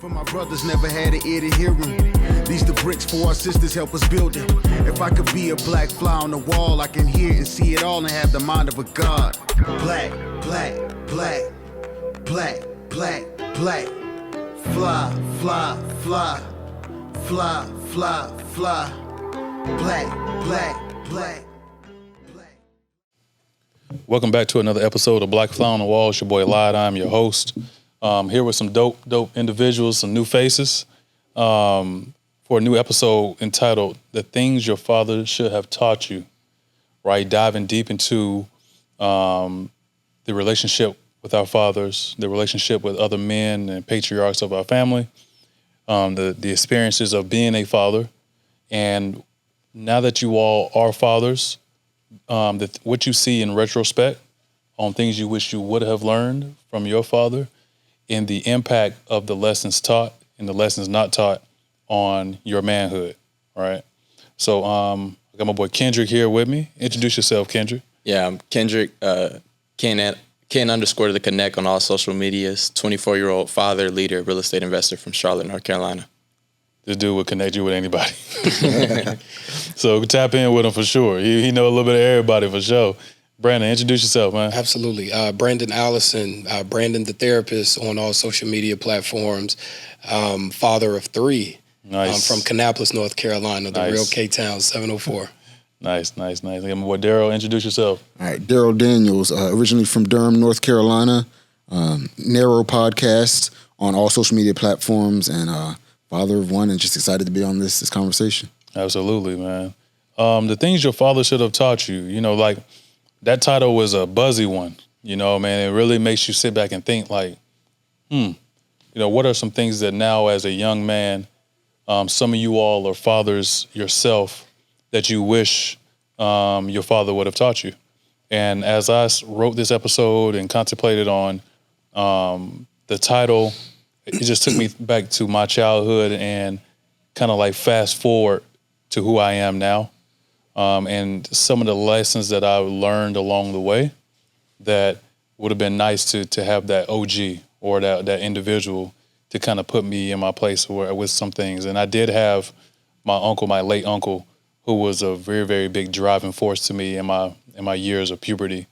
For my brothers never had an ear to hear them. These the bricks for our sisters help us build it. If I could be a black fly on the wall, I can hear and see it all and have the mind of a god. Black, black, black, black, black, black. Fly, fly, fly, fly, fly, fly. Black, black, black. Welcome back to another episode of Black Fly on the Wall. It's your boy Light. I'm your host. Here with some dope individuals, some new faces, for a new episode entitled "The Things Your Father Should Have Taught You." Right, diving deep into the relationship with our fathers, the relationship with other men and patriarchs of our family, the experiences of being a father, and now that you all are fathers, what you see in retrospect on things you wish you would have learned from your father, and the impact of the lessons taught and the lessons not taught on your manhood, right? So I got my boy Kendrick here with me. Introduce yourself, Kendrick. Yeah, I'm Kendrick, Ken underscore the Connect on all social medias, 24-year-old father, leader, real estate investor from Charlotte, North Carolina. This dude would connect you with anybody. So tap in with him for sure. He know a little bit of everybody for sure. Brandon, introduce yourself, man. Absolutely. Brandon Allison, Brandon the therapist on all social media platforms, father of three. Nice. From Kannapolis, North Carolina, the Nice. real K-Town 704. Nice. I got my boy Daryl, introduce yourself. All right, Daryl Daniels, originally from Durham, North Carolina, narrow podcast on all social media platforms, and father of one, and just excited to be on this conversation. Absolutely, man. The things your father should have taught you, like that title was a buzzy one, man. It really makes you sit back and think like, what are some things that now as a young man, some of you all are fathers yourself that you wish your father would have taught you. And as I wrote this episode and contemplated on the title, it just took me back to my childhood and kind of like fast forward to who I am now. And some of the lessons that I learned along the way that would have been nice to have that OG or that individual to kind of put me in my place with some things. And I did have my late uncle, who was a very, very big driving force to me in my years of puberty.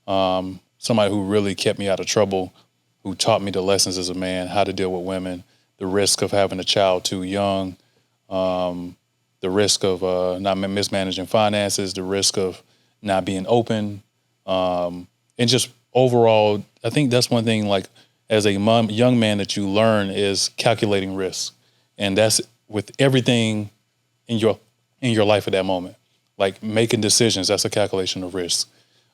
Somebody who really kept me out of trouble, who taught me the lessons as a man, how to deal with women, the risk of having a child too young, the risk of not mismanaging finances, the risk of not being open, and just overall, I think that's one thing, like as a young man that you learn is calculating risk. And that's with everything in your life at that moment. Like making decisions, that's a calculation of risk.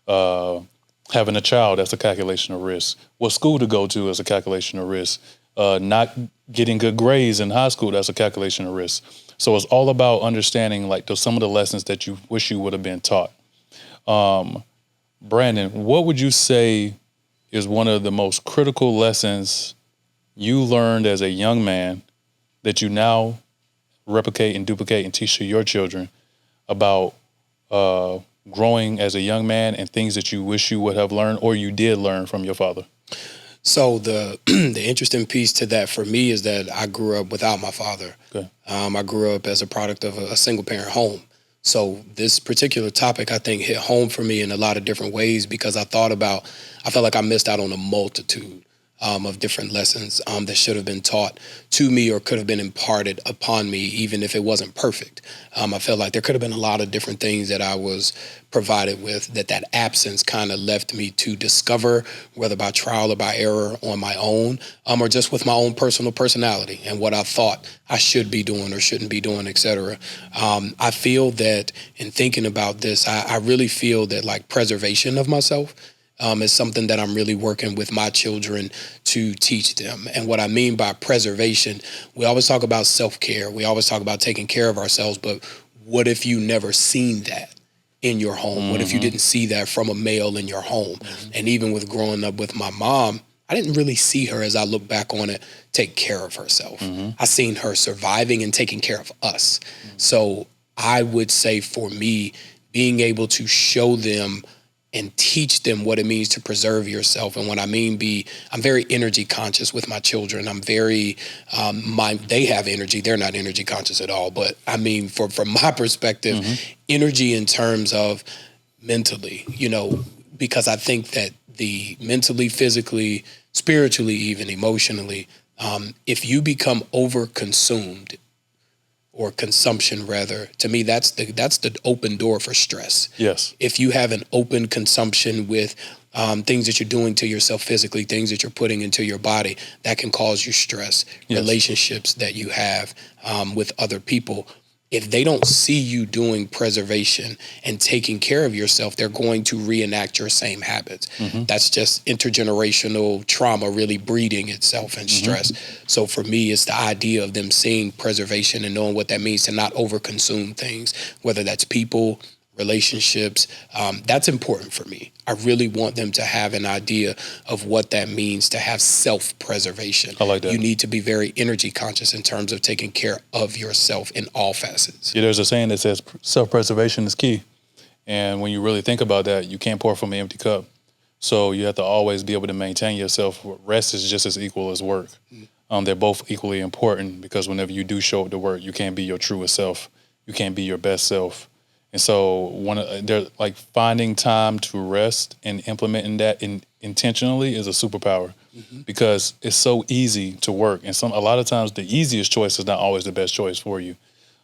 Having a child, that's a calculation of risk. What school to go to is a calculation of risk. Not getting good grades in high school, that's a calculation of risk. So it's all about understanding like some of the lessons that you wish you would have been taught. Brandon, what would you say is one of the most critical lessons you learned as a young man that you now replicate and duplicate and teach to your children about growing as a young man and things that you wish you would have learned or you did learn from your father? So the interesting piece to that for me is that I grew up without my father. Okay. I grew up as a product of a single parent home. So this particular topic, I think, hit home for me in a lot of different ways because I felt like I missed out on a multitude of different lessons that should have been taught to me or could have been imparted upon me, even if it wasn't perfect. I felt like there could have been a lot of different things that I was provided with that absence kind of left me to discover, whether by trial or by error on my own, or just with my own personal personality and what I thought I should be doing or shouldn't be doing, et cetera. I feel that in thinking about this, I really feel that like preservation of myself is something that I'm really working with my children to teach them. And what I mean by preservation, we always talk about self-care. We always talk about taking care of ourselves. But what if you never seen that in your home? Mm-hmm. What if you didn't see that from a male in your home? Mm-hmm. And even with growing up with my mom, I didn't really see her, as I look back on it, take care of herself. Mm-hmm. I seen her surviving and taking care of us. Mm-hmm. So I would say for me, being able to show them and teach them what it means to preserve yourself. And when I mean I'm very energy conscious with my children. I'm very, they have energy. They're not energy conscious at all. But I mean, from my perspective, energy in terms of mentally, because I think that the mentally, physically, spiritually, even emotionally, if you become over-consumed, or consumption rather, to me, that's the open door for stress. Yes. If you have an open consumption with things that you're doing to yourself physically, things that you're putting into your body, that can cause you stress. Yes. Relationships that you have with other people, if they don't see you doing preservation and taking care of yourself, they're going to reenact your same habits. That's just intergenerational trauma really breeding itself in stress. So for me, it's the idea of them seeing preservation and knowing what that means to not overconsume things, whether that's people, relationships. That's important for me. I really want them to have an idea of what that means to have self-preservation. I like that. You need to be very energy conscious in terms of taking care of yourself in all facets. Yeah, there's a saying that says self-preservation is key. And when you really think about that, you can't pour from an empty cup. So you have to always be able to maintain yourself. Rest is just as equal as work. They're both equally important, because whenever you do show up to work, you can't be your truest self. You can't be your best self. And so they're like finding time to rest and implementing that intentionally is a superpower, because it's so easy to work. And a lot of times the easiest choice is not always the best choice for you.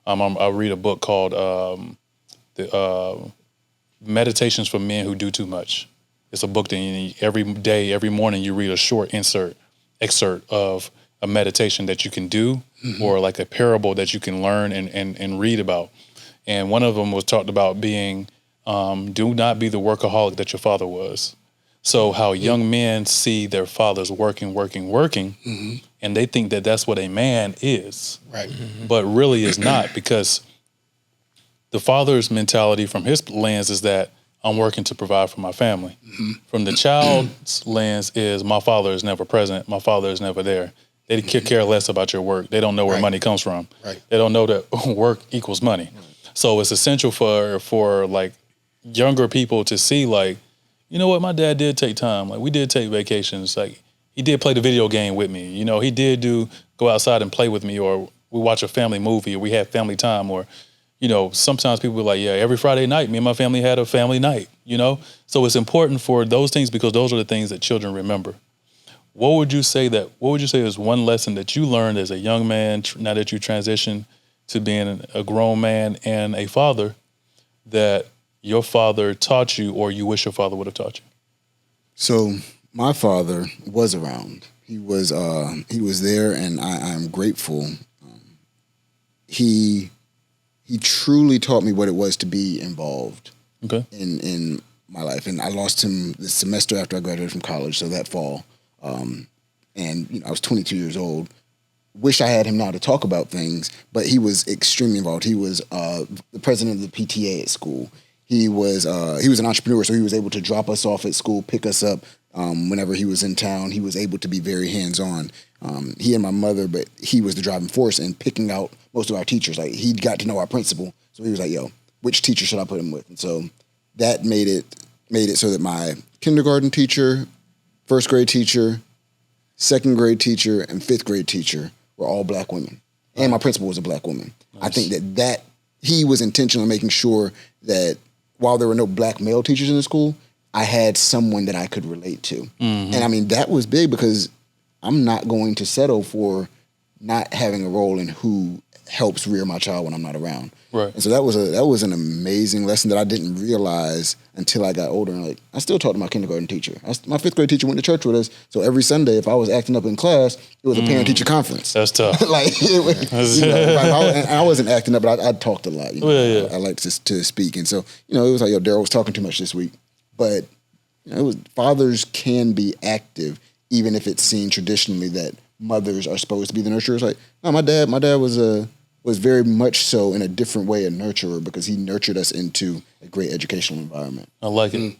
I read a book called the Meditations for Men Who Do Too Much. It's a book that every day, every morning you read a short excerpt of a meditation that you can do, or like a parable that you can learn and read about. And one of them was talked about being, do not be the workaholic that your father was. So how young men see their fathers working, and they think that that's what a man is. Right. But really is not, because the father's mentality from his lens is that I'm working to provide for my family. From the child's lens is my father is never present. My father is never there. They care less about your work. They don't know where money comes from. Right. They don't know that work equals money. So it's essential for like younger people to see, like, you know what, my dad did take time. Like, we did take vacations. Like, he did play the video game with me. He did go outside and play with me, or we watch a family movie, or we had family time, or, sometimes people are like, yeah, every Friday night, me and my family had a family night, So it's important for those things, because those are the things that children remember. What would you say is one lesson that you learned as a young man, now that you transition to being a grown man and a father, that your father taught you, or you wish your father would have taught you? So my father was around. He was there, and I'm grateful. He truly taught me what it was to be involved in my life. And I lost him this semester after I graduated from college, so that fall. And I was 22 years old. Wish I had him now to talk about things, but he was extremely involved. He was the president of the PTA at school. He was an entrepreneur, so he was able to drop us off at school, pick us up whenever he was in town. He was able to be very hands-on. He and my mother, but he was the driving force in picking out most of our teachers. Like, he got to know our principal, so he was like, yo, which teacher should I put him with? And so that made it so that my kindergarten teacher, first grade teacher, second grade teacher, and fifth grade teacher were all black women. And my principal was a black woman. Nice. I think that he was intentional in making sure that while there were no black male teachers in the school, I had someone that I could relate to. And I mean, that was big, because I'm not going to settle for not having a role in who helps rear my child when I'm not around. Right. And so that was an amazing lesson that I didn't realize until I got older. And like, I still talk to my kindergarten teacher. My fifth grade teacher went to church with us. So every Sunday, if I was acting up in class, it was a parent-teacher conference. That's tough. I wasn't acting up, but I talked a lot. I like to speak. And so, it was like, yo, Daryl was talking too much this week. But fathers can be active, even if it's seen traditionally that mothers are supposed to be the nurturers. Like, no, my dad was very much so in a different way a nurturer, because he nurtured us into a great educational environment. I like it.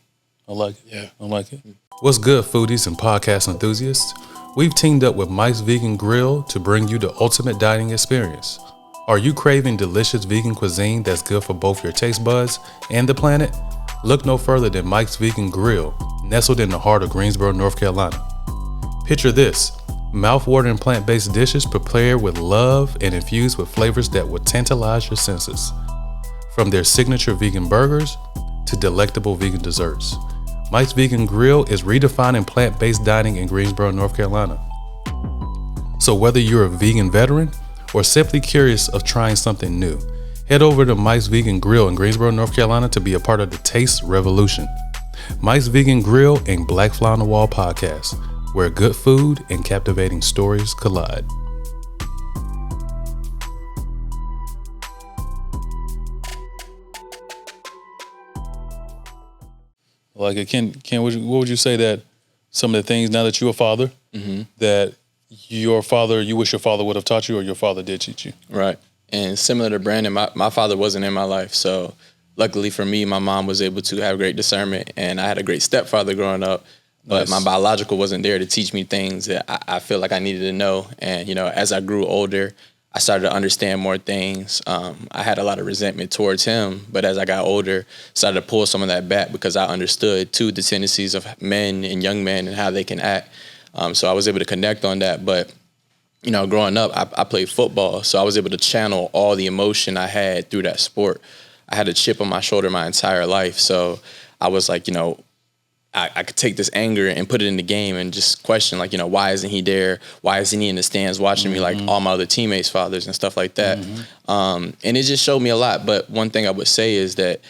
I like it. Yeah. I like it. What's good, foodies and podcast enthusiasts? We've teamed up with Mike's Vegan Grill to bring you the ultimate dining experience. Are you craving delicious vegan cuisine that's good for both your taste buds and the planet? Look no further than Mike's Vegan Grill, nestled in the heart of Greensboro, North Carolina. Picture this, mouth-watering plant-based dishes prepared with love and infused with flavors that will tantalize your senses. From their signature vegan burgers to delectable vegan desserts, Mike's Vegan Grill is redefining plant-based dining in Greensboro, North Carolina. So whether you're a vegan veteran or simply curious of trying something new, head over to Mike's Vegan Grill in Greensboro, North Carolina to be a part of the taste revolution. Mike's Vegan Grill and Black Fly on the Wall podcast, where good food and captivating stories collide. Like, Ken, what would you say that some of the things, now that you're a father, that you wish your father would have taught you or your father did teach you? Right. And similar to Brandon, my father wasn't in my life. So luckily for me, my mom was able to have great discernment, and I had a great stepfather growing up. But my biological wasn't there to teach me things that I feel like I needed to know. And, as I grew older, I started to understand more things. I had a lot of resentment towards him. But as I got older, started to pull some of that back because I understood, too, the tendencies of men and young men and how they can act. So I was able to connect on that. But growing up, I played football, so I was able to channel all the emotion I had through that sport. I had a chip on my shoulder my entire life, so I was like, I could take this anger and put it in the game and just question, like, why isn't he there? Why isn't he in the stands watching me like all my other teammates' fathers and stuff like that? And it just showed me a lot. But one thing I would say is that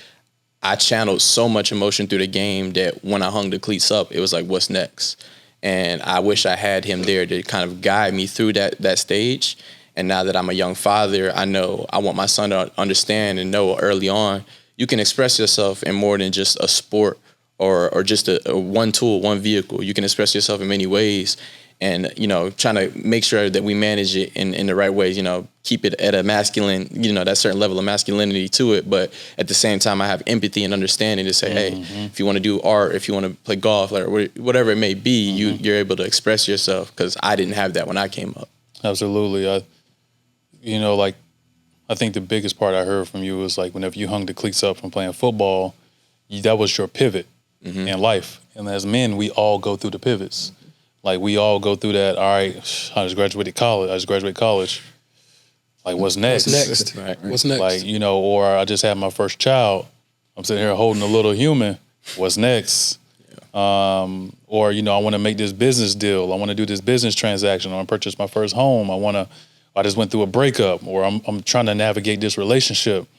I channeled so much emotion through the game that when I hung the cleats up, it was like, what's next? And I wish I had him there to kind of guide me through that stage. And now that I'm a young father, I know I want my son to understand and know early on, you can express yourself in more than just a sport or just a one tool, one vehicle. You can express yourself in many ways. And, trying to make sure that we manage it in the right ways, keep it at a masculine, that certain level of masculinity to it. But at the same time, I have empathy and understanding to say, hey, if you want to do art, if you want to play golf, or whatever it may be, you're able to express yourself, because I didn't have that when I came up. Absolutely. I think the biggest part I heard from you was like, whenever you hung the cleats up from playing football, that was your pivot in life. And as men, we all go through the pivots. Like, we all go through that. All right, I just graduated college. Like, what's next? What's next? Right. What's next? Like, or I just had my first child. I'm sitting here holding a little human. What's next? Yeah. Or, I want to make this business deal. I want to do this business transaction. I want to purchase my first home. I just went through a breakup, or I'm trying to navigate this relationship.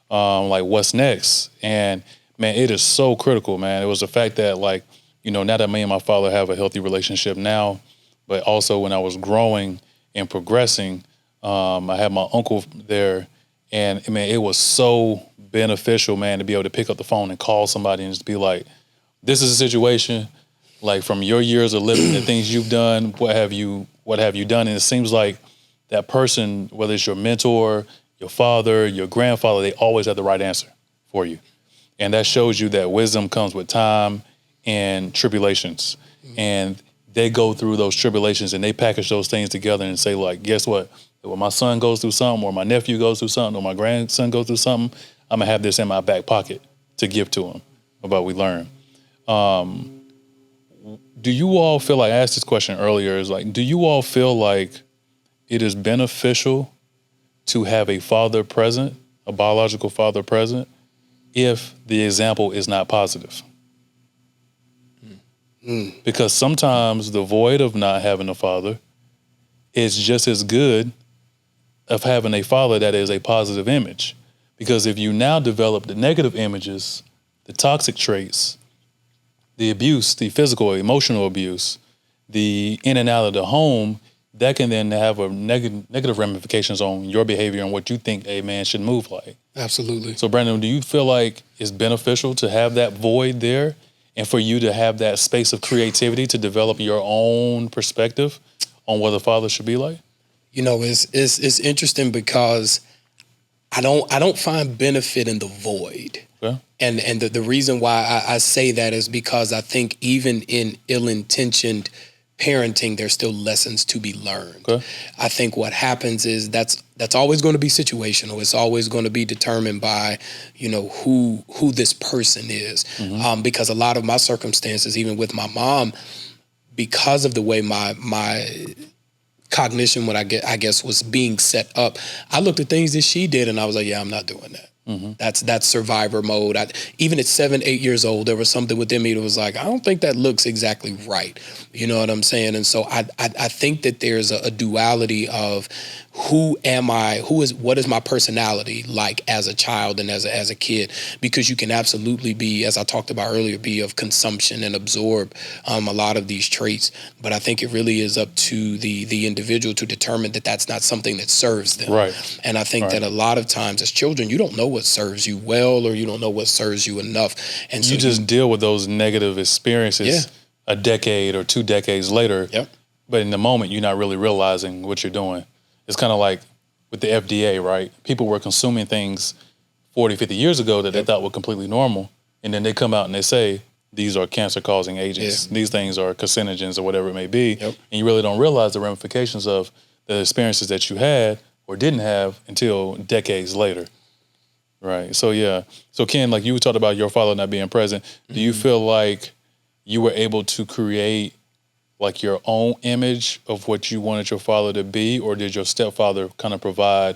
Like, what's next? And, man, it is so critical, man. It was the fact that, like, now that me and my father have a healthy relationship now, but also when I was growing and progressing, I had my uncle there, and, man, it was so beneficial, man, to be able to pick up the phone and call somebody and just be like, this is a situation, like, from your years of living, the things you've done, what have you done? And it seems like that person, whether it's your mentor, your father, your grandfather, they always have the right answer for you. And that shows you that wisdom comes with time and tribulations. And they go through those tribulations and they package those things together and say, like, guess what? When my son goes through something, or my nephew goes through something, or my grandson goes through something, I'm going to have this in my back pocket to give to him about what we learn. Do you all feel like, I asked this question earlier, is like, do you all feel like it is beneficial to have a father present, a biological father present, if the example is not positive? Because sometimes the void of not having a father is just as good of having a father that is a positive image. Because if you now develop the negative images, the toxic traits, the abuse, the physical, emotional abuse, the in and out of the home, that can then have a negative ramifications on your behavior and what you think a man should move like. Absolutely. So, Brandon, do you feel like it's beneficial to have that void there and for you to have that space of creativity to develop your own perspective on what a father should be like? It's interesting because I don't find benefit in the void. Okay. And the reason why I say that is because I think even in ill-intentioned parenting, there's still lessons to be learned. Okay. I think what happens is that's always going to be situational. It's always going to be determined by, who this person is. Because a lot of my circumstances, even with my mom, because of the way my cognition, I guess, was being set up, I looked at things that she did and I was like, yeah, I'm not doing that. That's survivor mode. Even at 7, 8 years old, there was something within me that was like, I don't think that looks exactly right. You know what I'm saying? And so I think that there's a duality of who am I? What is my personality like as a child and as a kid? Because you can absolutely be, as I talked about earlier, be of consumption and absorb a lot of these traits. But I think it really is up to the individual to determine that that's not something that serves them. Right. And I think that a lot of times as children, you don't know what serves you well, or you don't know what serves you enough. And so you just deal with those negative experiences a decade or 2 decades later. Yep. But in the moment, you're not really realizing what you're doing. It's kind of like with the FDA, right? People were consuming things 40, 50 years ago that they thought were completely normal. And then they come out and they say, these are cancer-causing agents. These things are carcinogens or whatever it may be. Yep. And you really don't realize the ramifications of the experiences that you had or didn't have until decades later. Right. So, yeah. So, Ken, like you talked about your father not being present. Do you feel like you were able to create like your own image of what you wanted your father to be, or did your stepfather kind of provide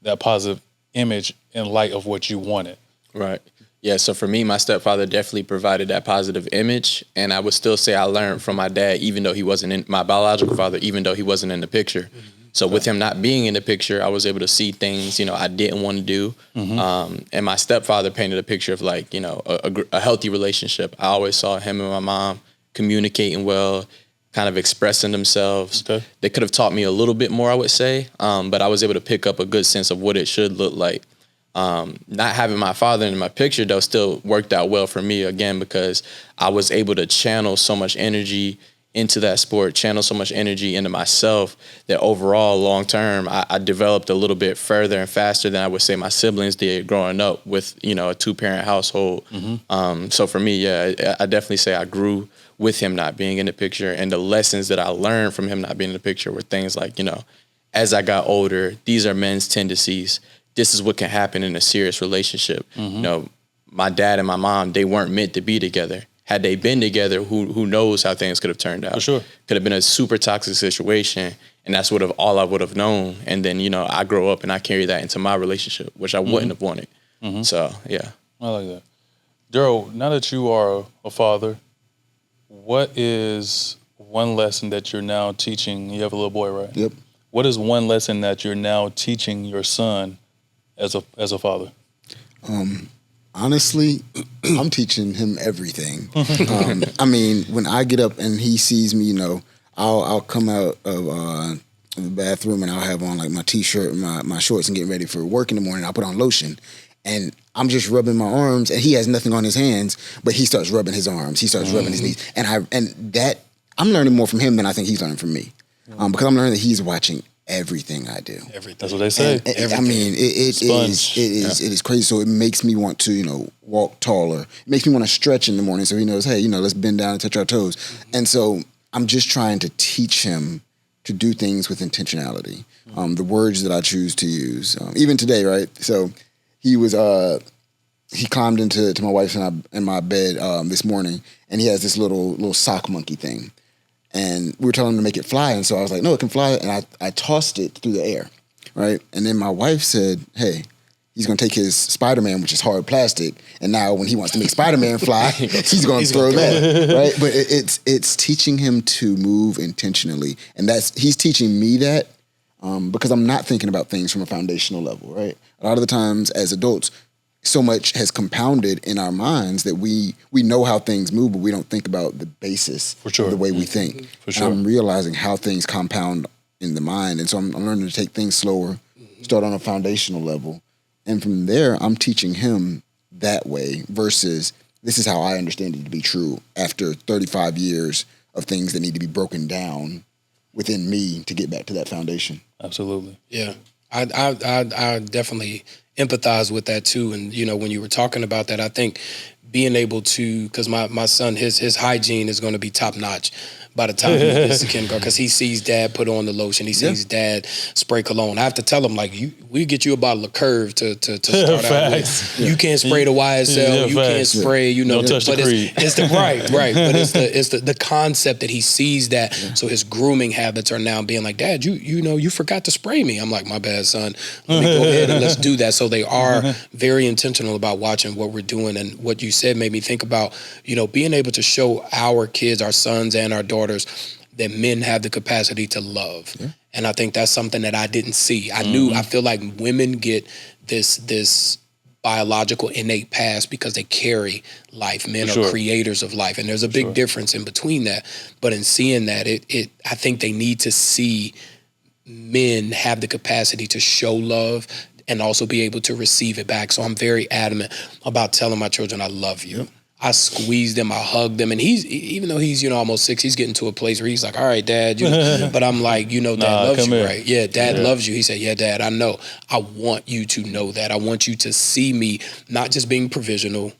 that positive image in light of what you wanted? Right. Yeah. So for me, my stepfather definitely provided that positive image. And I would still say I learned from my dad, even though he wasn't in my biological father, even though he wasn't in the picture. So with him not being in the picture, I was able to see things, I didn't want to do. And my stepfather painted a picture of like, a healthy relationship. I always saw him and my mom communicating well, kind of expressing themselves. Okay. They could have taught me a little bit more, I would say. But I was able to pick up a good sense of what it should look like. Not having my father in my picture, though, still worked out well for me, again, because I was able to channel so much energy into that sport, channel so much energy into myself that overall, long term, I developed a little bit further and faster than I would say my siblings did growing up with, a 2-parent household. So for me, I definitely say I grew with him not being in the picture. And the lessons that I learned from him not being in the picture were things like, as I got older, these are men's tendencies. This is what can happen in a serious relationship. My dad and my mom, they weren't meant to be together. Had they been together, who knows how things could have turned out. For sure. Could have been a super toxic situation, and that's all I would have known. And then, I grow up and I carry that into my relationship, which I wouldn't have wanted. So, yeah. I like that. Daryl, now that you are a father, what is one lesson that you're now teaching? You have a little boy, right? Yep. What is one lesson that you're now teaching your son as a father? Honestly, I'm teaching him everything. I mean, when I get up and he sees me, I'll come out of the bathroom and I'll have on like my t-shirt and my shorts and getting ready for work in the morning. I'll put on lotion and I'm just rubbing my arms and he has nothing on his hands, but he starts rubbing his arms. He starts rubbing his knees. And that I'm learning more from him than I think he's learning from me. Because I'm learning that he's watching everything I do. Everything. That's what they say. And, I mean, it is crazy. So it makes me want to, walk taller. It makes me want to stretch in the morning so he knows, hey, let's bend down and touch our toes. And so I'm just trying to teach him to do things with intentionality. The words that I choose to use. Even today, right? So he was he climbed into my wife's and my bed this morning, and he has this little sock monkey thing. And we were telling him to make it fly. And so I was like, no, it can fly. And I tossed it through the air, right? And then my wife said, hey, he's going to take his Spider-Man, which is hard plastic. And now when he wants to make Spider-Man fly, he's going to throw that, right? But it's teaching him to move intentionally. And he's teaching me that because I'm not thinking about things from a foundational level, right? A lot of the times as adults, so much has compounded in our minds that we know how things move, but we don't think about the basis of the way we think. For sure. And I'm realizing how things compound in the mind. And so I'm learning to take things slower, start on a foundational level. And from there, I'm teaching him that way versus this is how I understand it to be true after 35 years of things that need to be broken down within me to get back to that foundation. Absolutely. Yeah. I definitely empathize with that too. And, when you were talking about that, I think being able to, because my son, his hygiene is going to be top notch by the time he gets to kindergarten, because he sees dad put on the lotion, he sees dad spray cologne. I have to tell him, like, we get you a bottle of Curve to start out with. You can't spray the YSL, you can't spray, Don't touch but the Creed. it's the right, but it's the concept that he sees that. So his grooming habits are now being like, Dad, you forgot to spray me. I'm like, my bad, son. Let me go ahead and let's do that. So they are very intentional about watching what we're doing. And what you said made me think about, being able to show our kids, our sons and our daughters, that men have the capacity to love. Yeah. And I think that's something that I didn't see. I feel like women get this biological innate past because they carry life. Men are creators of life. And there's a big difference in between that. But in seeing that, I think they need to see men have the capacity to show love and also be able to receive it back. So I'm very adamant about telling my children, I love you. Yep. I squeeze them, I hug them. And even though he's, almost 6, he's getting to a place where he's like, all right, Dad, but I'm like, Dad loves you, right? Yeah, Dad loves you. He said, yeah, Dad, I know. I want you to know that. I want you to see me not just being provisional,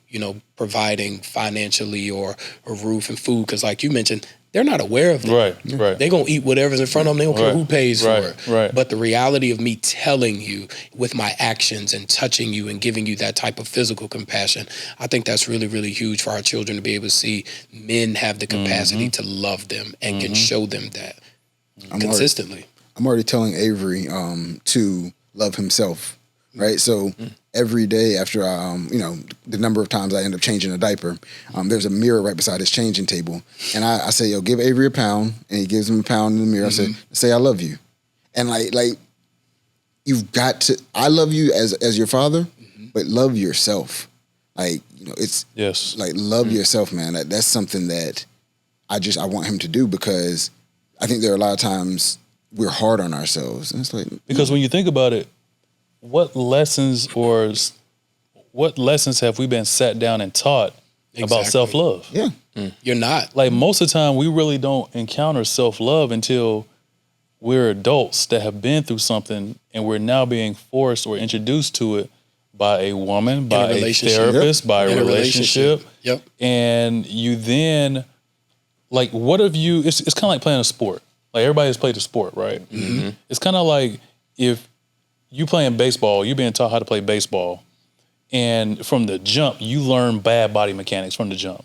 providing financially or a roof and food. Because like you mentioned, they're not aware of that. Right. They're going to eat whatever's in front of them. They don't care who pays for it. Right. But the reality of me telling you with my actions and touching you and giving you that type of physical compassion, I think that's really, really huge for our children to be able to see men have the capacity to love them and can show them that consistently. I'm already telling Avery to love himself, right? So every day after, the number of times I end up changing a diaper, there's a mirror right beside his changing table. And I say, yo, give Avery £1. And he gives him £1 in the mirror. I say, I love you. And like you've got to, I love you as your father, but love yourself. Like, it's like, love yourself, man. That's something that I want him to do, because I think there are a lot of times we're hard on ourselves. And it's like, because when you think about it, what lessons have we been sat down and taught about self-love? Yeah. You're not. Like, most of the time, we really don't encounter self-love until we're adults that have been through something, and we're now being forced or introduced to it by a woman, by a therapist, by a relationship. Yep. And you then, like, what if you, it's kind of like playing a sport. Like, everybody has played a sport, right? Mm-hmm. It's kind of like if you playing baseball, you're being taught how to play baseball, and from the jump, you learn bad body mechanics from the jump.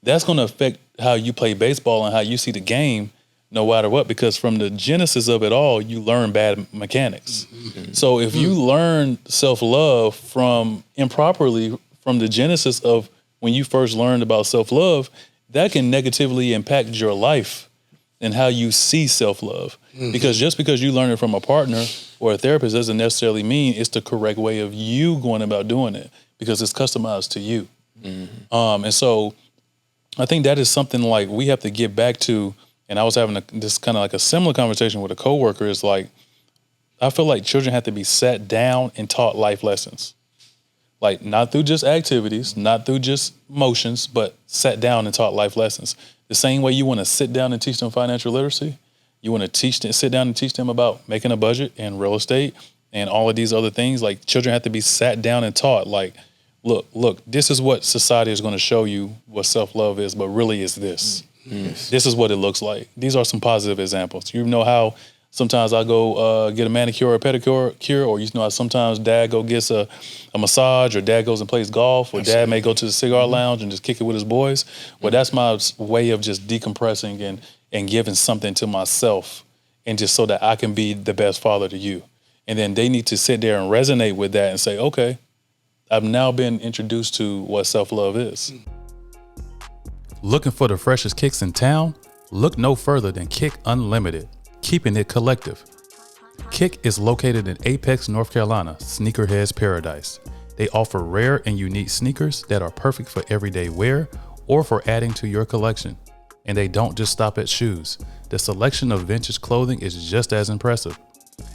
That's going to affect how you play baseball and how you see the game, no matter what, because from the genesis of it all, you learn bad mechanics. Mm-hmm. So if you learn self-love improperly from the genesis of when you first learned about self-love, that can negatively impact your life and how you see self-love. Mm-hmm. Because just because you learn it from a partner or a therapist doesn't necessarily mean it's the correct way of you going about doing it, because it's customized to you. Mm-hmm. And so I think that is something like we have to get back to. And I was having this kind of like a similar conversation with a coworker. Is like, I feel like children have to be sat down and taught life lessons. Like, not through just activities, not through just motions, but sat down and taught life lessons. The same way you want to sit down and teach them financial literacy, you want to sit down and teach them about making a budget and real estate and all of these other things. Like, children have to be sat down and taught, like, look, this is what society is going to show you what self-love is, but really it's this. Mm-hmm. This is what it looks like. These are some positive examples. You know how sometimes I go get a manicure or a pedicure, or you know how sometimes dad go gets a massage, or dad goes and plays golf, or dad may go to the cigar lounge and just kick it with his boys. Well, that's my way of just decompressing and giving something to myself, and just so that I can be the best father to you. And then they need to sit there and resonate with that and say, okay, I've now been introduced to what self-love is. Looking for the freshest kicks in town? Look no further than Kick Unlimited, keeping it collective. Kick is located in Apex, North Carolina, sneakerhead's paradise. They offer rare and unique sneakers that are perfect for everyday wear or for adding to your collection. And they don't just stop at shoes. The selection of vintage clothing is just as impressive.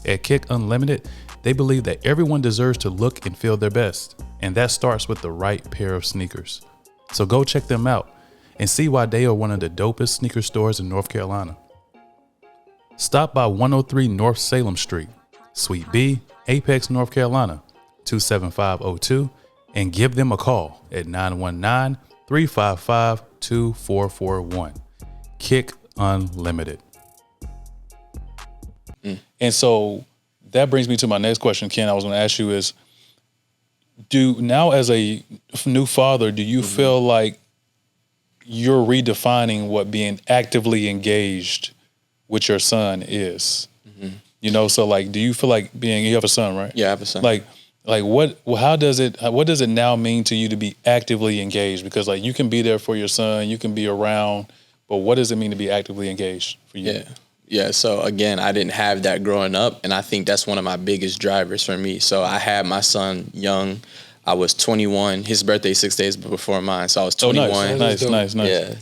At Kick Unlimited, they believe that everyone deserves to look and feel their best, and that starts with the right pair of sneakers. So go check them out and see why they are one of the dopest sneaker stores in North Carolina. Stop by 103 North Salem Street, Suite B, Apex, North Carolina, 27502, and give them a call at 919-355-2441. Kick unlimited. And so that brings me to my next question, Ken. I was going to ask you is, now as a new father, do you feel like you're redefining what being actively engaged with your son is? You know, so like, do you feel like you have a son, right? Yeah, I have a son. Like what does it now mean to you to be actively engaged? Because like you can be there for your son, you can be around, but what does it mean to be actively engaged for you? Yeah. So again, I didn't have that growing up, and I think that's one of my biggest drivers for me. So I had my son young. I was 21. His birthday 6 days before mine, so I was 21. Oh, nice. Yeah,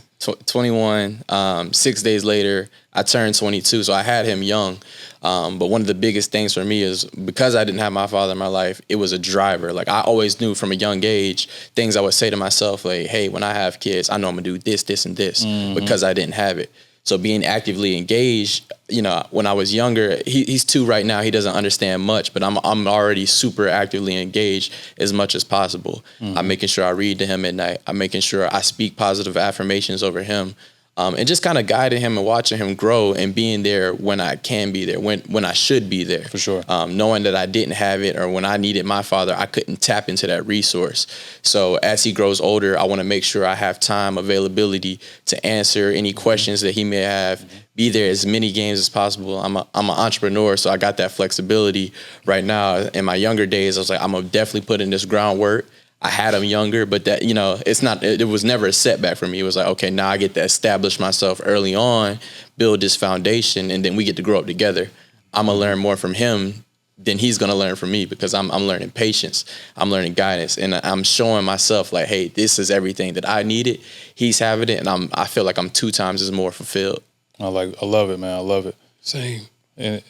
21. 6 days later, I turned 22. So I had him young. But one of the biggest things for me is because I didn't have my father in my life, it was a driver. Like I always knew from a young age things I would say to myself, like, hey, when I have kids, I know I'm gonna do this, this, and this because I didn't have it. So being actively engaged, you know, when I was younger, he's 2 right now. He doesn't understand much, but I'm already super actively engaged as much as possible. I'm making sure I read to him at night. I'm making sure I speak positive affirmations over him. And just kind of guiding him and watching him grow and being there when I can be there, when I should be there. For sure. Knowing that I didn't have it, or when I needed my father, I couldn't tap into that resource. So as he grows older, I want to make sure I have time, availability to answer any questions that he may have, be there as many games as possible. I'm an entrepreneur, so I got that flexibility right now. In my younger days, I was like, I'm going to definitely put in this groundwork. I had him younger, but that, you know, it was never a setback for me. It was like, okay, now I get to establish myself early on, build this foundation, and then we get to grow up together. I'm going to learn more from him than he's going to learn from me, because I'm learning patience. I'm learning guidance, and I'm showing myself like, hey, this is everything that I needed. He's having it, and I feel like I'm 2 times as more fulfilled. I love it, man. I love it. Same. And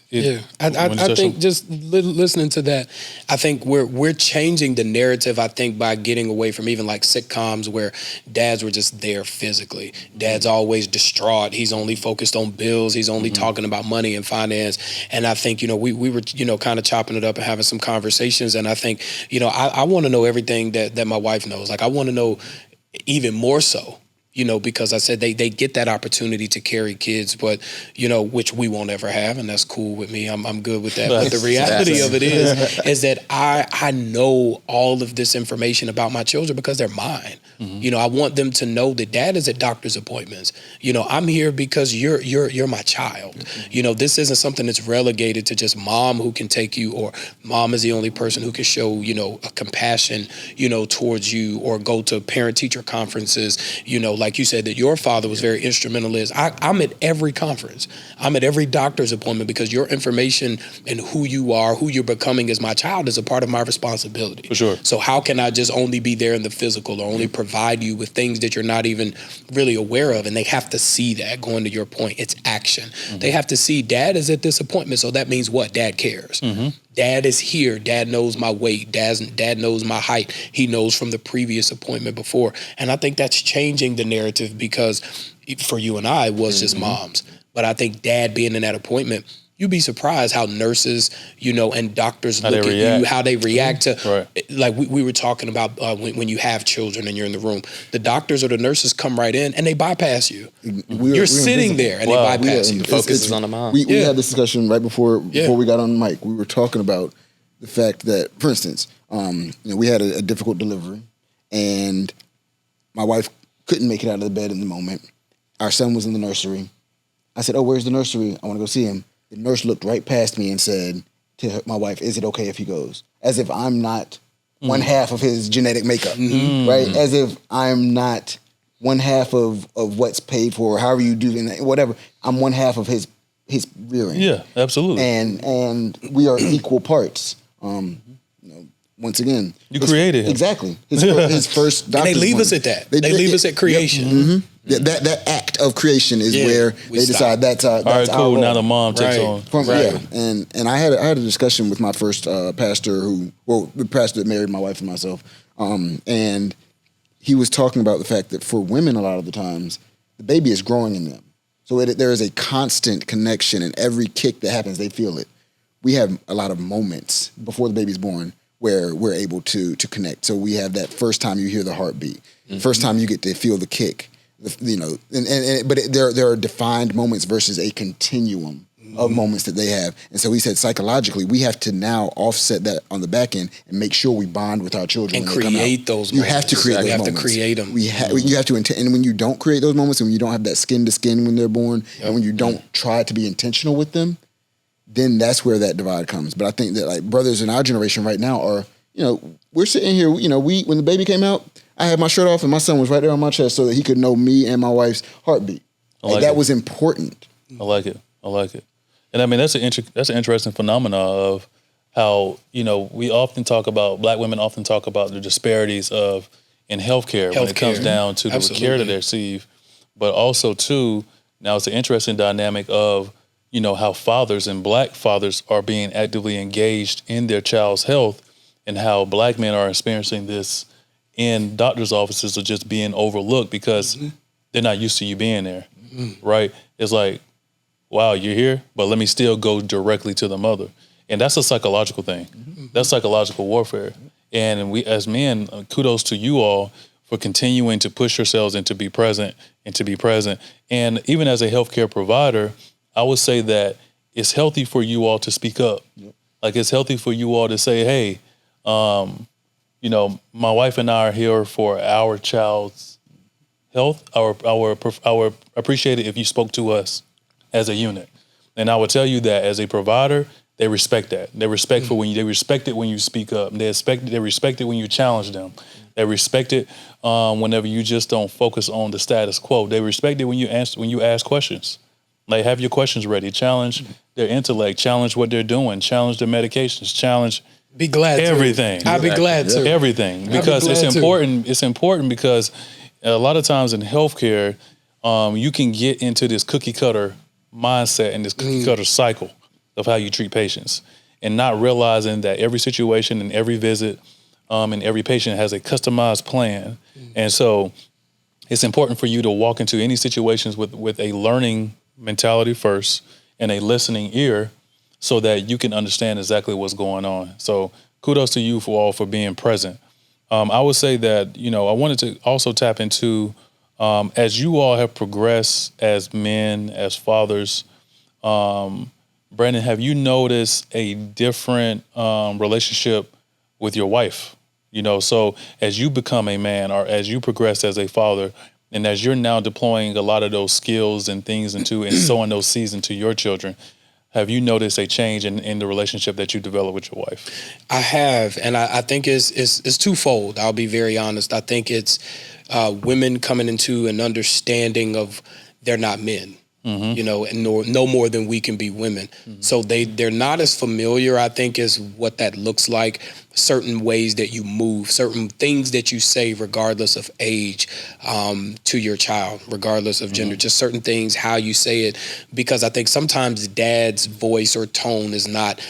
I think just listening to that, I think we're changing the narrative, I think, by getting away from even like sitcoms where dads were just there physically. Dad's always distraught. He's only focused on bills. He's only talking about money and finance. And I think, you know, we were, you know, kind of chopping it up and having some conversations. And I think, you know, I want to know everything that my wife knows. Like I want to know even more so. You know, because I said they get that opportunity to carry kids, but, you know, which we won't ever have, and that's cool with me. I'm good with that. But the reality of it is that I know all of this information about my children because they're mine. You know, I want them to know that dad is at doctor's appointments. You know, I'm here because you're my child. You know, this isn't something that's relegated to just mom who can take you, or mom is the only person who can show, you know, a compassion, you know, towards you, or go to parent-teacher conferences, you know, like you said, that your father was very instrumental. I'm at every conference. I'm at every doctor's appointment because your information and who you are, who you're becoming as my child is a part of my responsibility. For sure. So how can I just only be there in the physical, or only provide you with things that you're not even really aware of? And they have to see that, going to your point, it's action. They have to see dad is at this appointment. So that means what? Dad cares. Dad is here. Dad knows my weight. Dad knows my height. He knows from the previous appointment before. And I think that's changing the narrative, because for you and I, it was just moms. But I think dad being in that appointment, you'd be surprised how nurses, you know, and doctors look at you, how they react to, like we were talking about when you have children and you're in the room, the doctors or the nurses come right in and they bypass you. You're sitting there and they bypass you. The focus is on the mom. We had this discussion right before we got on the mic. We were talking about the fact that, for instance, you know, we had a difficult delivery, and my wife couldn't make it out of the bed in the moment. Our son was in the nursery. I said, "Oh, where's the nursery? I want to go see him." The nurse looked right past me and said to my wife, "Is it okay if he goes?" As if I'm not one half of his genetic makeup, right? As if I'm not one half of what's paid for, however you do it, whatever. I'm one half of his rearing. Yeah, absolutely. And we are equal parts. You know, once again, you created him. Exactly. His first doctor's And they leave us at that. They leave us at creation. That act of creation is where they decide that's all right, cool. our Now the mom takes on. And I had a discussion with my first pastor, the pastor that married my wife and myself, and he was talking about the fact that for women, a lot of the times, the baby is growing in them, so there is a constant connection, and every kick that happens, they feel it. We have a lot of moments before the baby's born where we're able to connect. So we have that first time you hear the heartbeat, first time you get to feel the kick. But there are defined moments versus a continuum of moments that they have. And so he said psychologically, we have to now offset that on the back end and make sure we bond with our children. And create those moments. You have to create those moments. You have to create them. You have to, and when you don't create those moments, and when you don't have that skin to skin when they're born, and when you don't try to be intentional with them, then that's where that divide comes. But I think that like brothers in our generation right now are, we're sitting here, when the baby came out, I had my shirt off and my son was right there on my chest so that he could know me and my wife's heartbeat. That was important. I like it. And I mean, that's an interesting phenomena of how, we often talk about, Black women often talk about the disparities in healthcare when it comes down to the care that they receive. But also, too, now it's an interesting dynamic of, how fathers and Black fathers are being actively engaged in their child's health, and how Black men are experiencing this in doctor's offices of just being overlooked because they're not used to you being there, right? It's like, wow, you're here, but let me still go directly to the mother. And that's a psychological thing. That's psychological warfare. And we, as men, kudos to you all for continuing to push yourselves and to be present and to be present. And even as a healthcare provider, I would say that it's healthy for you all to speak up. Like, it's healthy for you all to say, hey, my wife and I are here for our child's health. Our appreciate it if you spoke to us as a unit. And I would tell you that as a provider, they respect that. They respect they respect it when you speak up. They respect it when you challenge them. They respect it whenever you just don't focus on the status quo. They respect it when you ask questions. Like, have your questions ready. Challenge their intellect. Challenge what they're doing. Challenge their medications. Challenge. Be glad everything. I'd be glad to. Everything. Because it's important. It's important because a lot of times in healthcare, you can get into this cookie cutter mindset and this cookie cutter cycle of how you treat patients, and not realizing that every situation and every visit and every patient has a customized plan. And so it's important for you to walk into any situations with a learning mentality first and a listening ear so that you can understand exactly what's going on. So kudos to you for being present. I would say that, I wanted to also tap into, as you all have progressed as men, as fathers, Brandon, have you noticed a different relationship with your wife? So as you become a man, or as you progress as a father, and as you're now deploying a lot of those skills and things and sowing those seeds into your children, have you noticed a change in the relationship that you develop with your wife? I have, and I think it's twofold. I'll be very honest. I think it's women coming into an understanding of they're not men. And no more than we can be women. So they're not as familiar, I think, as what that looks like. Certain ways that you move, certain things that you say, regardless of age, to your child, regardless of gender, just certain things, how you say it. Because I think sometimes dad's voice or tone is not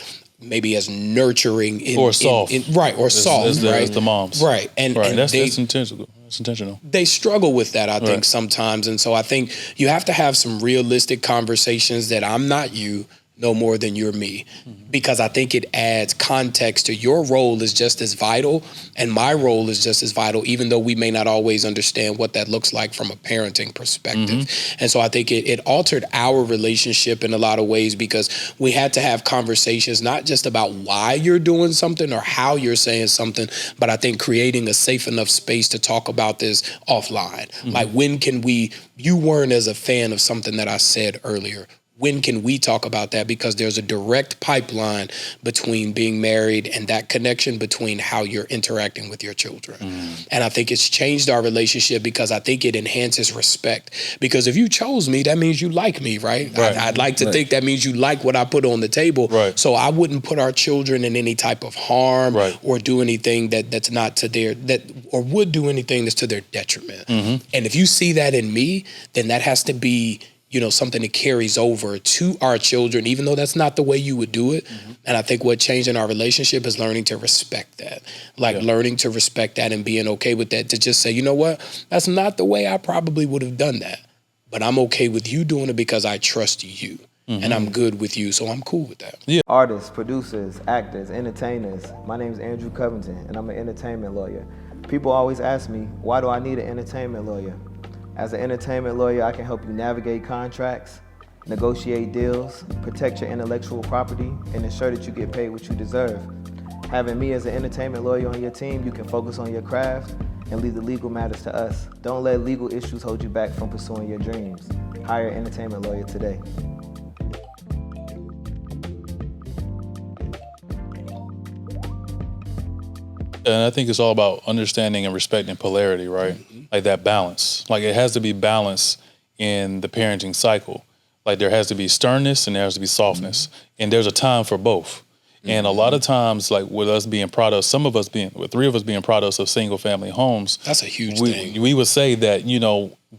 maybe as nurturing or soft, right? Or soft, right? As the moms, right? And that's intentional. It's intentional. They struggle with that, I think, sometimes, and so I think you have to have some realistic conversations that I'm not you no more than you're me, because I think it adds context to your role is just as vital, and my role is just as vital, even though we may not always understand what that looks like from a parenting perspective. And so I think it altered our relationship in a lot of ways, because we had to have conversations not just about why you're doing something or how you're saying something, but I think creating a safe enough space to talk about this offline. Like, when can you weren't as a fan of something that I said earlier. When can we talk about that? Because there's a direct pipeline between being married and that connection between how you're interacting with your children. And I think it's changed our relationship, because I think it enhances respect. Because if you chose me, that means you like me, right? I'd like to think that means you like what I put on the table. So I wouldn't put our children in any type of harm or do anything that's not to or would do anything that's to their detriment. And if you see that in me, then that has to be something that carries over to our children, even though that's not the way you would do it. And I think what changed in our relationship is learning to respect that, learning to respect that and being okay with that, to just say, you know what, that's not the way I probably would have done that, but I'm okay with you doing it because I trust you and I'm good with you. So I'm cool with that. Artists, producers, actors, entertainers. My name is Andrew Covington, and I'm an entertainment lawyer. People always ask me, why do I need an entertainment lawyer? As an entertainment lawyer, I can help you navigate contracts, negotiate deals, protect your intellectual property, and ensure that you get paid what you deserve. Having me as an entertainment lawyer on your team, you can focus on your craft and leave the legal matters to us. Don't let legal issues hold you back from pursuing your dreams. Hire an entertainment lawyer today. And I think it's all about understanding and respecting polarity, right? Mm-hmm. Like that balance. Like it has to be balance in the parenting cycle. Like there has to be sternness and there has to be softness. Mm-hmm. And there's a time for both. Mm-hmm. And a lot of times, like with us being products, with three of us being products of single family homes. That's a huge thing. We would say that,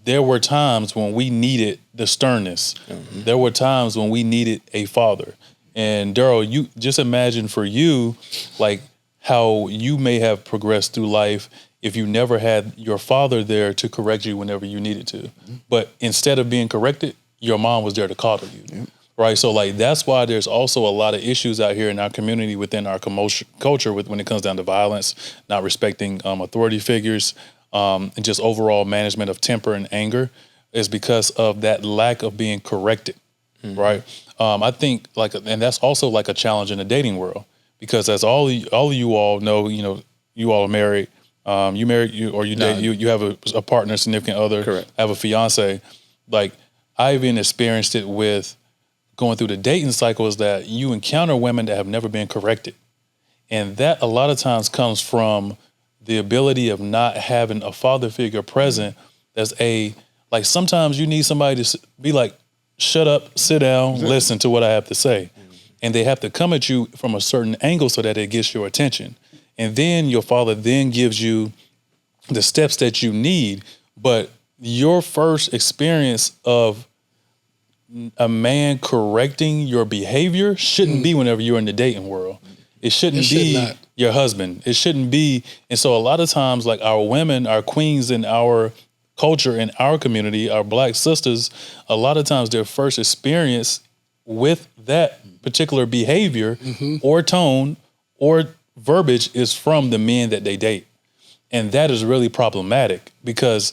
there were times when we needed the sternness. Mm-hmm. There were times when we needed a father. And Daryl, you just imagine for you, like, how you may have progressed through life if you never had your father there to correct you whenever you needed to. Mm-hmm. But instead of being corrected, your mom was there to coddle you, mm-hmm. right? So like that's why there's also a lot of issues out here in our community within our culture when it comes down to violence, not respecting authority figures, and just overall management of temper and anger is because of that lack of being corrected, mm-hmm. right? I think and that's also like a challenge in the dating world. Because as all of you all know, you all are married. You married, date, you have a partner, significant other, correct. Have a fiance. Like I've even experienced it with going through the dating cycle is that you encounter women that have never been corrected. And that a lot of times comes from the ability of not having a father figure present. That's like sometimes you need somebody to be like, shut up, sit down, listen to what I have to say. And they have to come at you from a certain angle so that it gets your attention. And then your father then gives you the steps that you need. But your first experience of a man correcting your behavior shouldn't be whenever you're in the dating world. It shouldn't be your husband. It shouldn't be. And so a lot of times, like our women, our queens in our culture, in our community, our Black sisters, a lot of times their first experience with that particular behavior mm-hmm. or tone or verbiage is from the men that they date. And that is really problematic because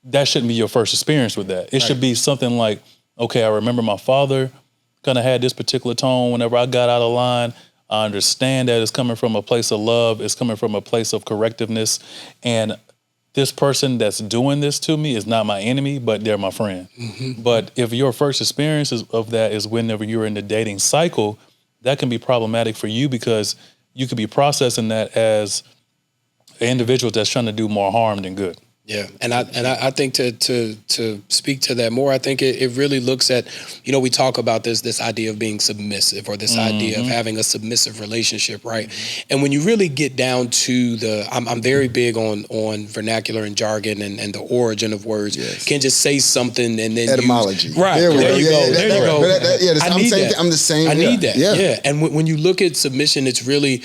that shouldn't be your first experience with that. It should be something like, okay, I remember my father kind of had this particular tone whenever I got out of line. I understand that it's coming from a place of love. It's coming from a place of correctiveness. And this person that's doing this to me is not my enemy, but they're my friend. Mm-hmm. But if your first experience of that is whenever you're in the dating cycle, that can be problematic for you because you could be processing that as an individual that's trying to do more harm than good. Yeah, and I think to speak to that more, I think it really looks at, we talk about this idea of being submissive or this mm-hmm. idea of having a submissive relationship, right? Mm-hmm. And when you really get down to I'm very big on vernacular and jargon and the origin of words. Yes. Can't just say something and then etymology. Right. There you go. There you go. I need that. I'm the same. I need that. Yeah. And when you look at submission, it's really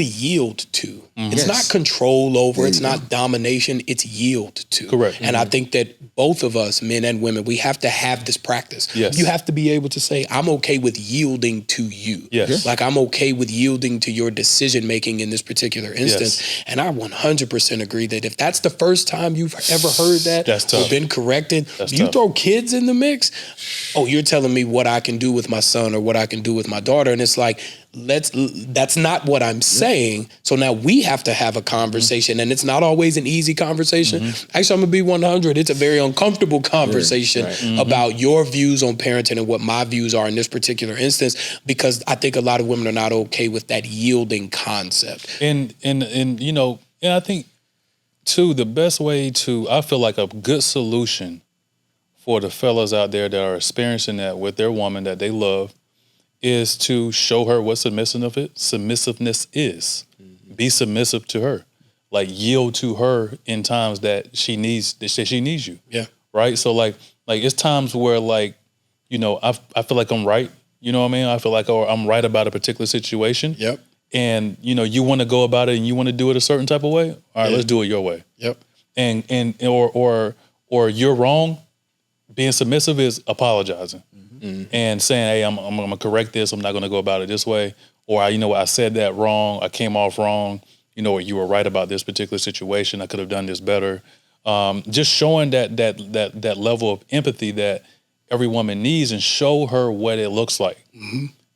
yield to. Mm-hmm. It's not control over, it's not domination, it's yield to. Correct. And I think that both of us, men and women, we have to have this practice. Yes. You have to be able to say, I'm okay with yielding to you. Yes. Like I'm okay with yielding to your decision making in this particular instance. Yes. And I 100% agree that if that's the first time you've ever heard that or been corrected, you throw kids in the mix, you're telling me what I can do with my son or what I can do with my daughter. And it's like, that's not what I'm saying. So now we have to have a conversation, mm-hmm. and it's not always an easy conversation. Mm-hmm. Actually, I'm gonna be 100. It's a very uncomfortable conversation mm-hmm. about your views on parenting and what my views are in this particular instance, because I think a lot of women are not okay with that yielding concept. And I think too, the best way I feel like a good solution for the fellas out there that are experiencing that with their woman that they love is to show her what submissiveness is. Mm-hmm. Be submissive to her. Like yield to her in times that she needs you. Yeah. Right? So like it's times where I feel like I'm right. You know what I mean? I feel like I'm right about a particular situation. Yep. And you want to go about it and you want to do it a certain type of way. All right, let's do it your way. Yep. And or you're wrong. Being submissive is apologizing. Mm-hmm. And saying, hey, I'm going to correct this. I'm not going to go about it this way. Or, I said that wrong. I came off wrong. You were right about this particular situation. I could have done this better. Just showing that level of empathy that every woman needs, and show her what it looks like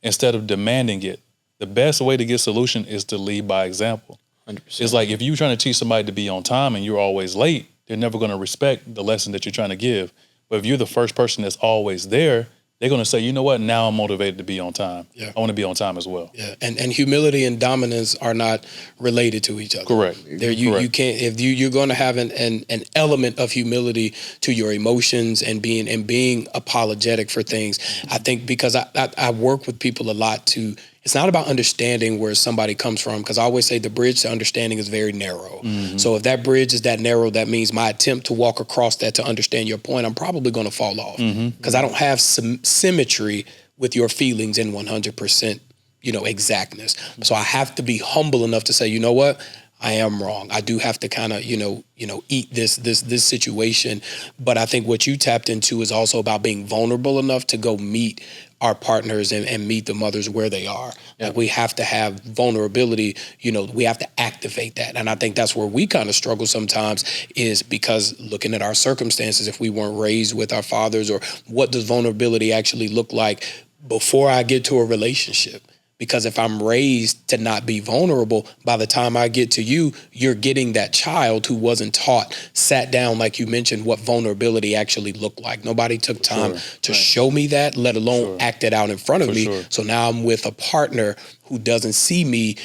instead of demanding it. The best way to get solution is to lead by example. 100%. It's like if you're trying to teach somebody to be on time and you're always late, they're never going to respect the lesson that you're trying to give. But if you're the first person that's always there, they're going to say, you know what, now I'm motivated to be on time. Yeah. I want to be on time as well. Yeah, and humility and dominance are not related to each other. Correct. You can't, if you're going to have an element of humility to your emotions and being apologetic for things. I think because I work with people a lot to. It's not about understanding where somebody comes from, because I always say the bridge to understanding is very narrow. So if that bridge is that narrow, that means my attempt to walk across that to understand your point, I'm probably going to fall off, because I don't have some symmetry with your feelings in 100%, exactness. So I have to be humble enough to say, you know what? I am wrong. I do have to kind of, eat this situation. But I think what you tapped into is also about being vulnerable enough to go meet our partners and meet the mothers where they are. Yeah. Like, we have to have vulnerability, we have to activate that. And I think that's where we kind of struggle sometimes, is because looking at our circumstances, if we weren't raised with our fathers, or what does vulnerability actually look like before I get to a relationship? Because if I'm raised to not be vulnerable, by the time I get to you, you're getting that child who wasn't taught, sat down, like you mentioned, what vulnerability actually looked like. Nobody took time to show me that, let alone act it out in front of me. Sure. So now I'm with a partner who doesn't see me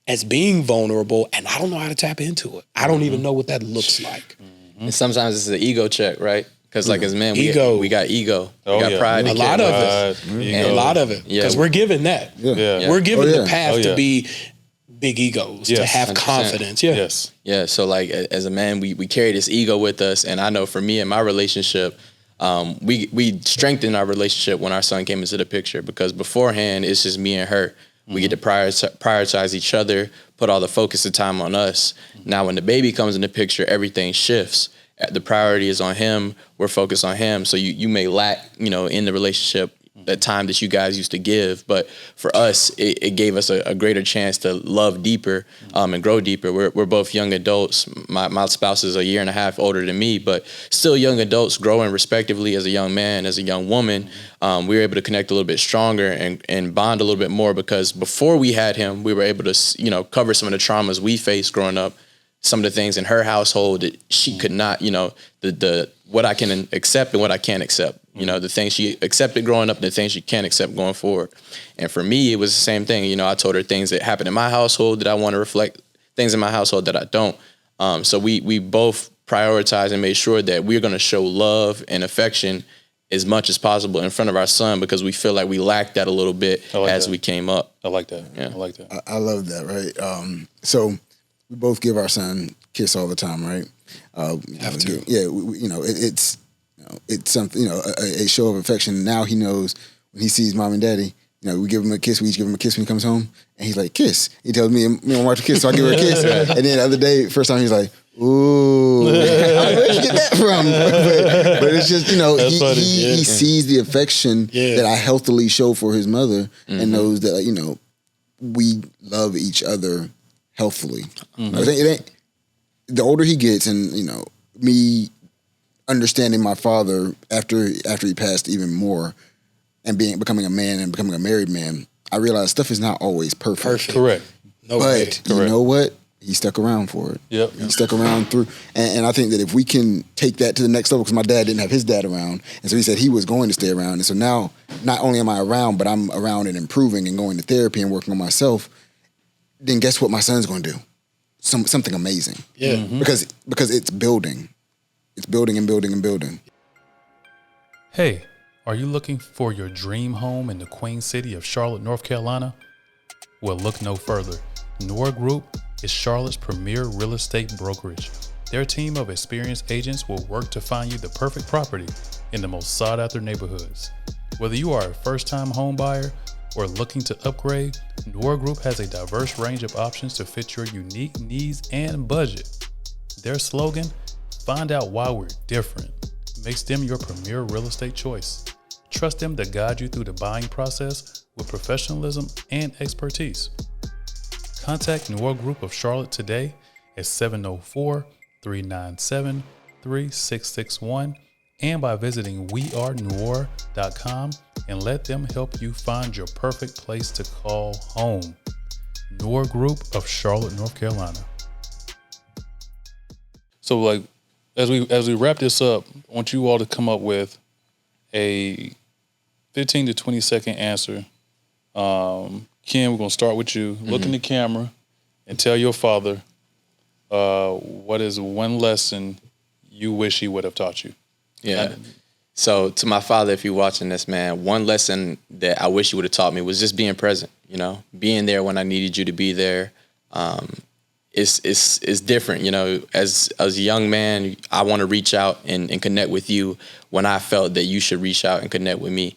as being vulnerable, and I don't know how to tap into it. I don't even know what that looks like. And sometimes it's an ego check, right? Because as men, we got ego, we got pride. A lot of it. Because we're given that. We're given the path to be big egos, to have 100%. Confidence. Yeah. So like, as a man, we carry this ego with us. And I know for me and my relationship, we strengthened our relationship when our son came into the picture, because beforehand it's just me and her. We get to prioritize each other, put all the focus and time on us. Now when the baby comes in the picture, everything shifts. The priority is on him. We're focused on him. So you may lack, in the relationship, that time that you guys used to give. But for us, it gave us a greater chance to love deeper and grow deeper. We're both young adults. My spouse is a year and a half older than me, but still young adults growing respectively as a young man, as a young woman. We were able to connect a little bit stronger and bond a little bit more, because before we had him, we were able to, cover some of the traumas we faced growing up. Some of the things in her household that she could not, the what I can accept and what I can't accept, the things she accepted growing up and the things she can't accept going forward. And for me, it was the same thing. I told her things that happened in my household that I want to reflect, things in my household that I don't. So we both prioritized and made sure that we're going to show love and affection as much as possible in front of our son, because we feel like we lacked that a little bit we came up. I like that. Yeah, I like that. I love that. Right. So we both give our son kiss all the time, right? Have to. It's something, a show of affection. Now he knows when he sees mom and daddy, we give him a kiss. We each give him a kiss when he comes home, and he's like, kiss. He tells me and my wife to kiss, so I give her a kiss. And then the other day, first time, he's like, ooh, where'd you get that from? But it's just, he sees the affection that I healthily show for his mother, and knows that, we love each other healthfully. It ain't, the older he gets, and me understanding my father after he passed even more, and becoming a man and becoming a married man, I realized stuff is not always perfect. Correct. No way. But you know what? He stuck around for it. Yep. He stuck around through, and I think that if we can take that to the next level, because my dad didn't have his dad around, and so he said he was going to stay around, and so now not only am I around, but I'm around and improving and going to therapy and working on myself. Then guess what my son's going to do? Something amazing. Yeah. Because it's building. It's building and building and building. Hey, are you looking for your dream home in the Queen City of Charlotte, North Carolina? Well, look no further. Noor Group is Charlotte's premier real estate brokerage. Their team of experienced agents will work to find you the perfect property in the most sought-after neighborhoods. Whether you are a first-time home buyer or looking to upgrade, Noor Group has a diverse range of options to fit your unique needs and budget. Their slogan, "Find out why we're different," makes them your premier real estate choice. Trust them to guide you through the buying process with professionalism and expertise. Contact Noor Group of Charlotte today at 704-397-3600 403-661 and by visiting wearenewer.com and let them help you find your perfect place to call home. Noor Group of Charlotte, North Carolina. So like, as we wrap this up, I want you all to come up with a 15 to 20 second answer. Ken, we're gonna start with you. Look in the camera and tell your father what is one lesson you wish he would have taught you. Yeah. So to my father, if you're watching this, man, one lesson that I wish you would have taught me was just being present, you know, being there when I needed you to be there. It's different, you know, as a young man, I want to reach out and connect with you when I felt that you should reach out and connect with me.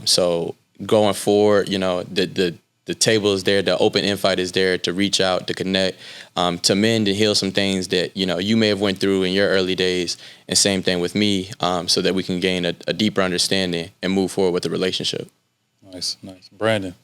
So going forward, you know, the table is there, the open invite is there to reach out, to connect, to mend and heal some things that, you know, you may have went through in your early days, and same thing with me, so that we can gain a deeper understanding and move forward with the relationship. Nice. Brandon,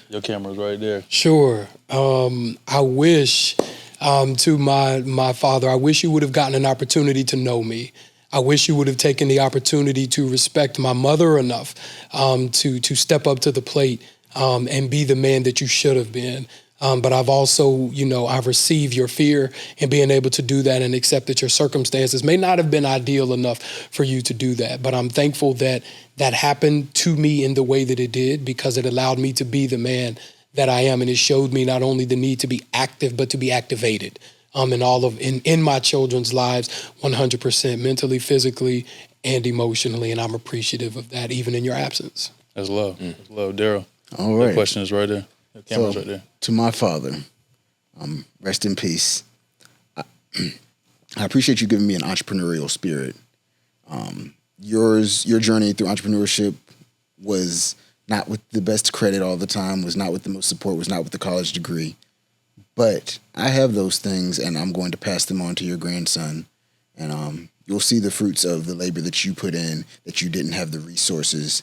your camera's right there. Sure. I wish to my father, I wish you would have gotten an opportunity to know me. I wish you would have taken the opportunity to respect my mother enough to step up to the plate and be the man that you should have been. But I've also, you know, I've received your fear and being able to do that and accept that your circumstances may not have been ideal enough for you to do that. But I'm thankful that that happened to me in the way that it did, because it allowed me to be the man that I am. And it showed me not only the need to be active, but to be activated in my children's lives, 100%, mentally, physically, and emotionally. And I'm appreciative of that, even in your absence. That's love. That's love. Daryl. All right. The question is right there. The camera's So, right there. to my father, rest in peace. I appreciate you giving me an entrepreneurial spirit. Your journey through entrepreneurship was not with the best credit all the time, was not with the most support, was not with the college degree. But I have those things, and I'm going to pass them on to your grandson. And you'll see the fruits of the labor that you put in, that you didn't have the resources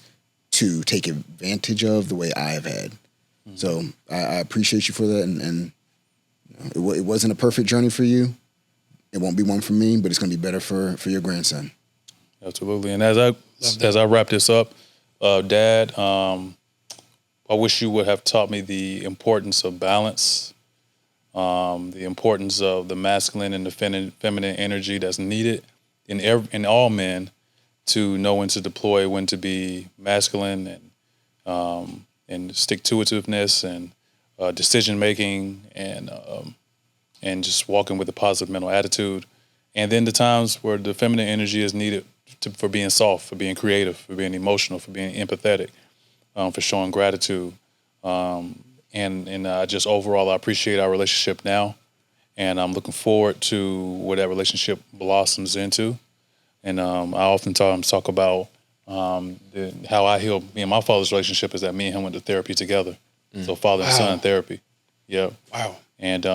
to take advantage of the way I have had. Mm-hmm. So I appreciate you for that. And you know, it wasn't a perfect journey for you. It won't be one for me, but it's going to be better for your grandson. Absolutely. And as I wrap this up, Dad, I wish you would have taught me the importance of balance, the importance of the masculine and the feminine energy that's needed in all men to know when to deploy, when to be masculine, and stick-to-itiveness and decision making and just walking with a positive mental attitude. And then the times where the feminine energy is needed for being soft, for being creative, for being emotional, for being empathetic, for showing gratitude. And just overall, I appreciate our relationship now. And I'm looking forward to what that relationship blossoms into. And I oftentimes talk about how I healed me and my father's relationship is that me and him went to therapy together. So father and son therapy. Yeah. Wow. And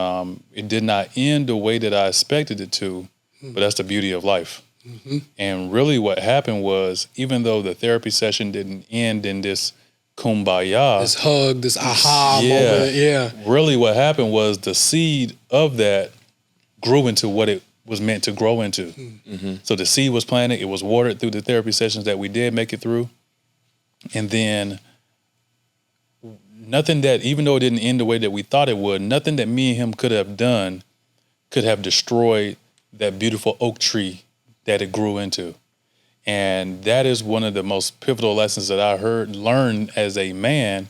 it did not end the way that I expected it to, but that's the beauty of life. Mm-hmm. And really what happened was, even though the therapy session didn't end in this kumbaya, this hug, this aha moment, yeah. Really what happened was the seed of that grew into what it was meant to grow into. Mm-hmm. So the seed was planted, it was watered through the therapy sessions that we did make it through. And then nothing that, even though it didn't end the way that we thought it would, nothing that me and him could have done could have destroyed that beautiful oak tree that it grew into. And that is one of the most pivotal lessons that I learned as a man,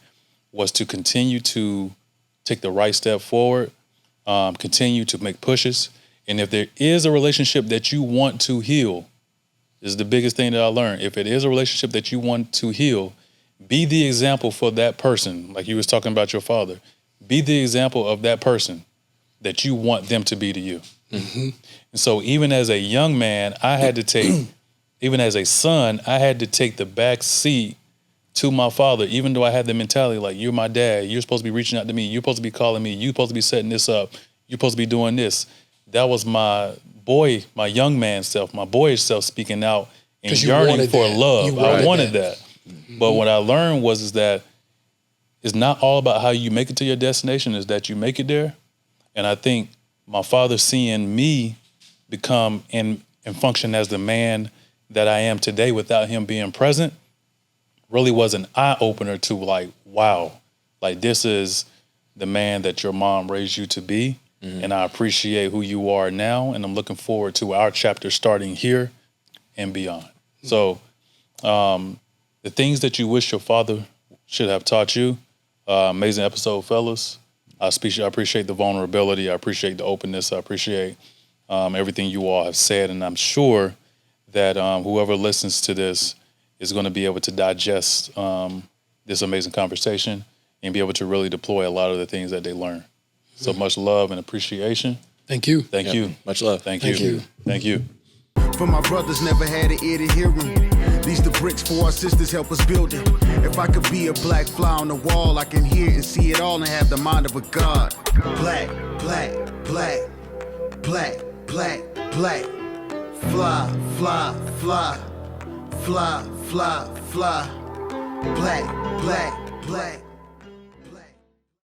was to continue to take the right step forward, continue to make pushes. And if there is a relationship that you want to heal, this is the biggest thing that I learned. If it is a relationship that you want to heal, be the example for that person. Like you was talking about your father. Be the example of that person that you want them to be to you. Mm-hmm. And so even as a young man, I had to take, even as a son, I had to take the back seat to my father, even though I had the mentality like, you're my dad, you're supposed to be reaching out to me, you're supposed to be calling me, you're supposed to be setting this up, you're supposed to be doing this. That was my young man self, my boyish self speaking out and yearning for love. I wanted that. Mm-hmm. But what I learned is that it's not all about how you make it to your destination, is that you make it there. And I think my father seeing me become, and and function as the man that I am today without him being present really was an eye opener to like, wow, like this is the man that your mom raised you to be. And I appreciate who you are now. And I'm looking forward to our chapter starting here and beyond. So the things that you wish your father should have taught you, amazing episode, fellas. I appreciate the vulnerability. I appreciate the openness. I appreciate everything you all have said. And I'm sure that whoever listens to this is going to be able to digest this amazing conversation and be able to really deploy a lot of the things that they learn. So much love and appreciation. Thank you. Thank you. Much love. Thank you. Thank you. For my brothers never had an ear to hear 'em. These the bricks for our sisters help us build it. If I could be a black fly on the wall, I can hear and see it all and have the mind of a god. Black, black, black, black, black, black. Fly, fly, fly, fly, fly, fly. Black, black, black.